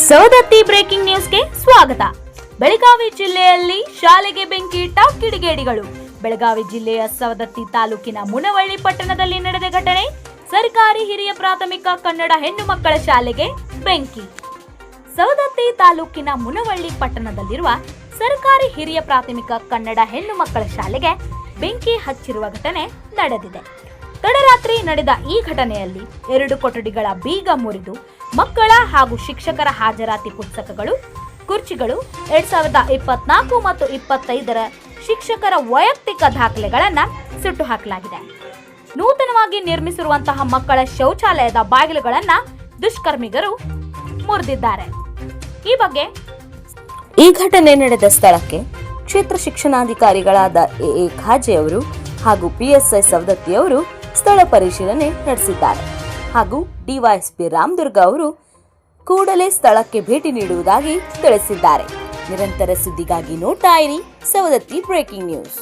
Savadatti breaking ನ್ಯೂಸ್ಗೆ ಸ್ವಾಗತ. ಬೆಳಗಾವಿ ಜಿಲ್ಲೆಯಲ್ಲಿ ಶಾಲೆಗೆ ಬೆಂಕಿ ಇಟ್ಟ ಕಿಡಿಗೇಡಿಗಳು. ಬೆಳಗಾವಿ ಜಿಲ್ಲೆಯ ಸವದತ್ತಿ ತಾಲೂಕಿನ ಮುನವಳ್ಳಿ ಪಟ್ಟಣದಲ್ಲಿ ನಡೆದ ಘಟನೆ. ಸರ್ಕಾರಿ ಹಿರಿಯ ಪ್ರಾಥಮಿಕ ಕನ್ನಡ ಹೆಣ್ಣು ಮಕ್ಕಳ ಶಾಲೆಗೆ ಬೆಂಕಿ. ಸವದತ್ತಿ ತಾಲೂಕಿನ ಮುನವಳ್ಳಿ ಪಟ್ಟಣದಲ್ಲಿರುವ ಸರ್ಕಾರಿ ಹಿರಿಯ ಪ್ರಾಥಮಿಕ ಕನ್ನಡ ಹೆಣ್ಣು ಮಕ್ಕಳ ಶಾಲೆಗೆ ಬೆಂಕಿ ಹಚ್ಚಿರುವ ಘಟನೆ ನಡೆದಿದೆ. ತಡರಾತ್ರಿ ನಡೆದ ಈ ಘಟನೆಯಲ್ಲಿ 2 ಕೊಠಡಿಗಳ ಬೀಗ ಮುರಿದು ಮಕ್ಕಳ ಹಾಗೂ ಶಿಕ್ಷಕರ ಹಾಜರಾತಿ ಪುಸ್ತಕಗಳು, ಕುರ್ಚಿಗಳು, 2024 ಮತ್ತು 25ರ ಶಿಕ್ಷಕರ ವೈಯಕ್ತಿಕ ದಾಖಲೆಗಳನ್ನು ಸುಟ್ಟು ಹಾಕಲಾಗಿದೆ. ನೂತನವಾಗಿ ನಿರ್ಮಿಸಿರುವಂತಹ ಮಕ್ಕಳ ಶೌಚಾಲಯದ ಬಾಗಿಲುಗಳನ್ನು ದುಷ್ಕರ್ಮಿಗರು ಮುರಿದಿದ್ದಾರೆ. ಈ ಬಗ್ಗೆ ಈ ಘಟನೆ ನಡೆದ ಸ್ಥಳಕ್ಕೆ ಕ್ಷೇತ್ರ ಶಿಕ್ಷಣಾಧಿಕಾರಿಗಳಾದ ಎ ಖಾಜೆ ಅವರು ಹಾಗೂ ಪಿಎಸ್ಐ ಸವದತ್ತಿ ಅವರು ಸ್ಥಳ ಪರಿಶೀಲನೆ ನಡೆಸಿದ್ದಾರೆ. ಹಾಗೂ ಡಿವೈಎಸ್ಪಿ ರಾಮದುರ್ಗ ಅವರು ಕೂಡಲೇ ಸ್ಥಳಕ್ಕೆ ಭೇಟಿ ನೀಡುವುದಾಗಿ ತಿಳಿಸಿದ್ದಾರೆ. ನಿರಂತರ ಸುದ್ದಿಗಾಗಿ ನೋಡ್ತಾ ಇರಿ ಸವದತ್ತಿ ಬ್ರೇಕಿಂಗ್ ನ್ಯೂಸ್.